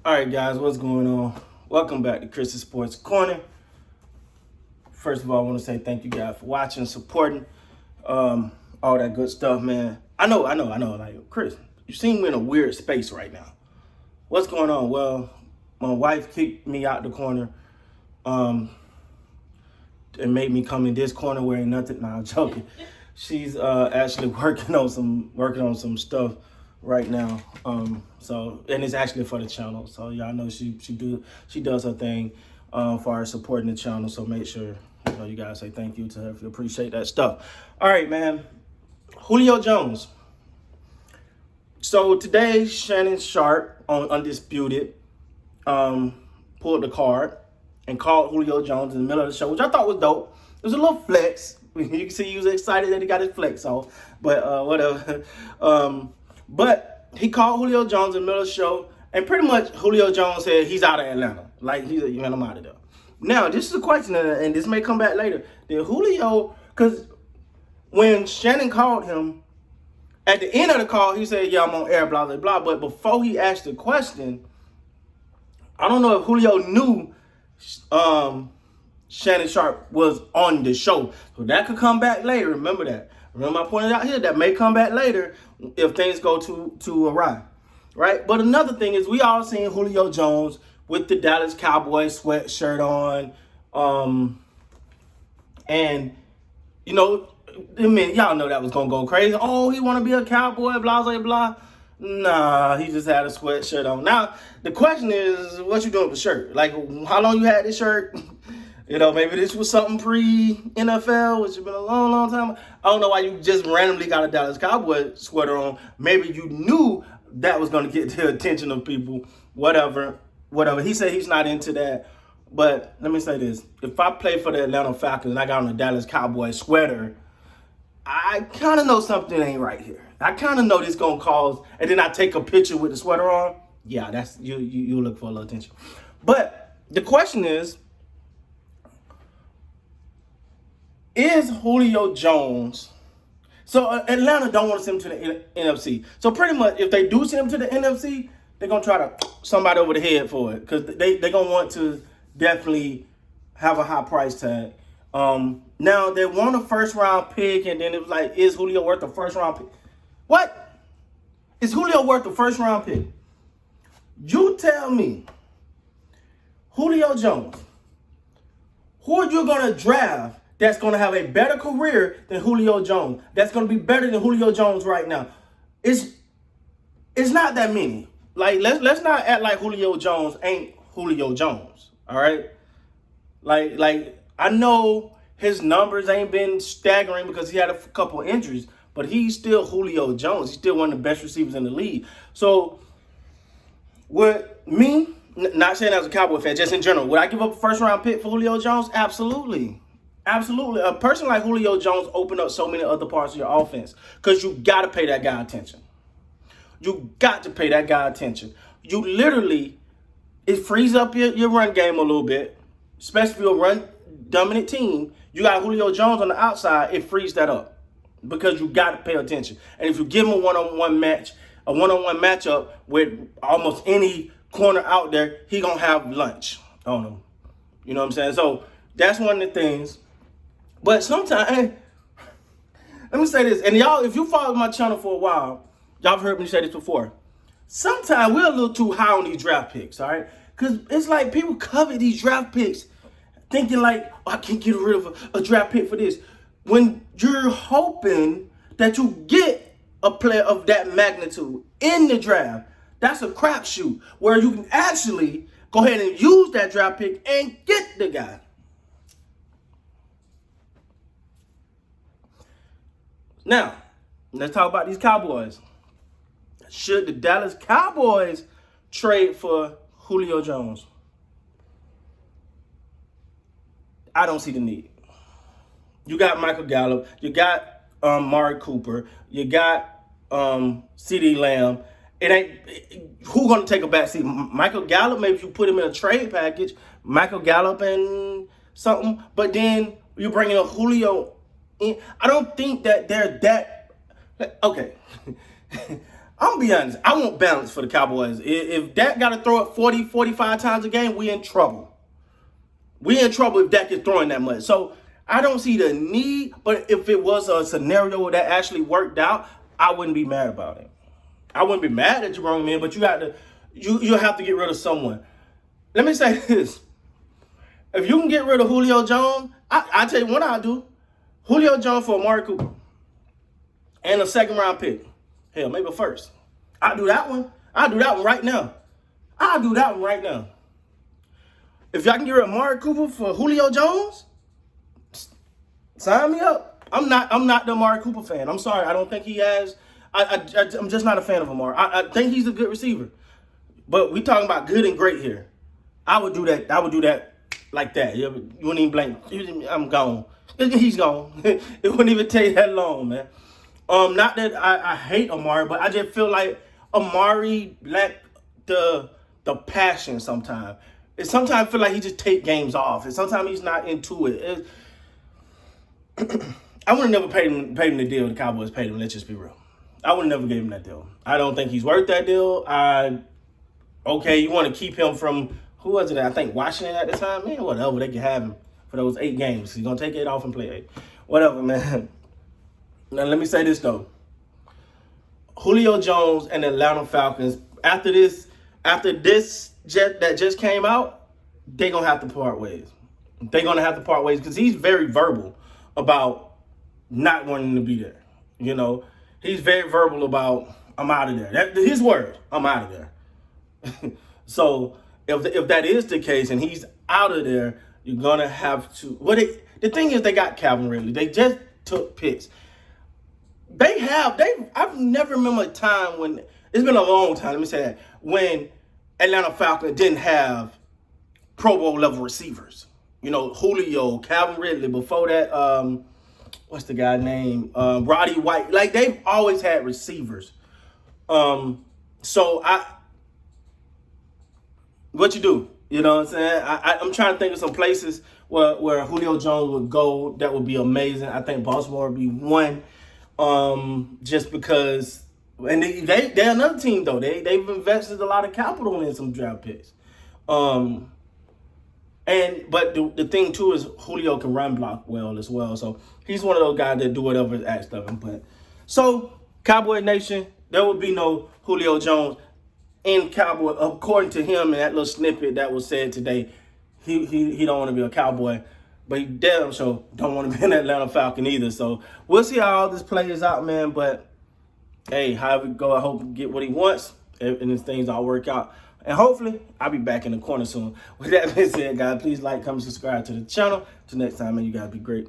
All right, guys, what's going on? Welcome back to Chris's Sports Corner. First of all, I want to say thank you guys for watching, supporting, all that good stuff, man. I know. Like, Chris, you seem in a weird space right now. What's going on? Well, my wife kicked me out the corner, and made me come in this corner where ain't nothing. Nah, I'm joking. She's actually working on some stuff right now. And it's actually for the channel. So y'all know she does her thing for supporting the channel. So make sure you guys say thank you to her if you appreciate that stuff. All right, man. Julio Jones. So today, Shannon Sharp on Undisputed pulled the card and called Julio Jones in the middle of the show, which I thought was dope. It was a little flex. You can see he was excited that he got his flex off, but whatever. But he called Julio Jones in the middle of the show, and pretty much Julio Jones said he's out of Atlanta. Like, I'm out of there. Now, this is a question, and this may come back later. Did Julio, because when Shannon called him, at the end of the call, he said, yeah, I'm on air, blah, blah, blah. But before he asked the question, I don't know if Julio knew Shannon Sharp was on the show. So that could come back later. Remember that. Remember I pointed out here that may come back later if things go to awry. Right? But another thing is we all seen Julio Jones with the Dallas Cowboys sweatshirt on. And, y'all know that was going to go crazy. Oh, he want to be a Cowboy, blah, blah, blah. Nah, he just had a sweatshirt on. Now, the question is, what you doing with the shirt? Like, how long you had this shirt? Maybe this was something pre-NFL, which has been a long, long time. I don't know why you just randomly got a Dallas Cowboy sweater on. Maybe you knew that was going to get the attention of people, whatever. He said he's not into that. But let me say this. If I play for the Atlanta Falcons and I got on a Dallas Cowboy sweater, I kind of know something ain't right here. I kind of know this going to cause, and then I take a picture with the sweater on. Yeah, that's you look for a little attention. But the question is Julio Jones, so Atlanta don't want to send him to the NFC. So pretty much if they do send him to the NFC, they're going to try to somebody over the head for it because they're going to want to definitely have a high price tag. Now, they want a first-round pick, and then it was like, is Julio worth a first-round pick? What? Is Julio worth a first-round pick? You tell me, Julio Jones, who are you going to draft that's going to have a better career than Julio Jones, that's going to be better than Julio Jones right now? It's not that many. Like, let's not act like Julio Jones ain't Julio Jones, all right? Like I know his numbers ain't been staggering because he had a couple injuries, but he's still Julio Jones. He's still one of the best receivers in the league. So, with me, not saying as a Cowboy fan, just in general, would I give up a first-round pick for Julio Jones? Absolutely. Absolutely. A person like Julio Jones opened up so many other parts of your offense because you got to pay that guy attention. You got to pay that guy attention. You literally, it frees up your run game a little bit, especially if you're a run-dominant team. You got Julio Jones on the outside, it frees that up because you got to pay attention. And if you give him a one-on-one matchup with almost any corner out there, he going to have lunch on him. You know what I'm saying? So that's one of the things. But sometimes, let me say this, and y'all, if you follow my channel for a while, y'all have heard me say this before. Sometimes we're a little too high on these draft picks, all right? Because it's like people covet these draft picks thinking like, oh, I can't get rid of a draft pick for this. When you're hoping that you get a player of that magnitude in the draft, that's a crapshoot where you can actually go ahead and use that draft pick and get the guy. Now, let's talk about these Cowboys. Should the Dallas Cowboys trade for Julio Jones? I don't see the need. You got Michael Gallup. You got Mari Cooper. You got CeeDee Lamb. It ain't who gonna take a back seat? Michael Gallup. Maybe you put him in a trade package. Michael Gallup and something. But then you bring in a Julio in. I don't think that they're that. Okay. I'm gonna be honest. I want balance for the Cowboys. If Dak got to throw it 40, 45 times a game, we in trouble. We in trouble if Dak is throwing that much. So I don't see the need. But if it was a scenario that actually worked out, I wouldn't be mad about it. I wouldn't be mad at Jerome, man. But you have to get rid of someone. Let me say this: if you can get rid of Julio Jones, I tell you what I'll do: Julio Jones for Amari Cooper and a second-round pick. Hell, maybe a first. I'll do that one. I'll do that one right now. I'll do that one right now. If y'all can get rid of Amari Cooper for Julio Jones, sign me up. I'm not the Amari Cooper fan. I'm sorry. I don't think he has. I'm just not a fan of Amari. I think he's a good receiver. But we talking about good and great here. I would do that. I would do that like that. You wouldn't even blink. I'm gone. He's gone. It wouldn't even take that long, man. Not that I hate Amari, but I just feel like Amari lack the passion sometimes. Sometimes I feel like he just take games off, and sometimes he's not into it. I would have never paid him the deal the Cowboys paid him. Let's just be real. I would have never gave him that deal. I don't think he's worth that deal. Okay, you want to keep him from, who was it? I think Washington at the time. Man, whatever. They can have him for those 8 games. He's going to take 8 off and play 8. Whatever, man. Now, let me say this, though. Julio Jones and the Atlanta Falcons, after this jet that just came out, they're going to have to part ways. They're going to have to part ways because he's very verbal about not wanting to be there. You know, he's very verbal about, I'm out of there. That's his word, I'm out of there. So if that is the case and he's out of there, you're going to have to, the thing is they got Calvin Ridley. They just took picks. I've never remember a time when, it's been a long time, let me say that, when Atlanta Falcons didn't have Pro Bowl level receivers. You know, Julio, Calvin Ridley, before that, what's the guy's name? Roddy White. Like, they've always had receivers. So what you do? You know what I'm saying? I'm trying to think of some places where Julio Jones would go that would be amazing. I think Baltimore would be one. Just because, and they're another team though. They've invested a lot of capital in some draft picks. But the thing too is Julio can run block well as well. So he's one of those guys that do whatever is asked of him. But so Cowboy Nation, there will be no Julio Jones in Cowboy, according to him in that little snippet that was said today. He don't want to be a Cowboy. But he damn sure don't want to be an Atlanta Falcon either. So we'll see how all this plays out, man. But hey, however it go, I hope he get what he wants and these things all work out. And hopefully, I'll be back in the corner soon. With that being said, guys, please like, comment, subscribe to the channel. Till next time, man, you guys be great.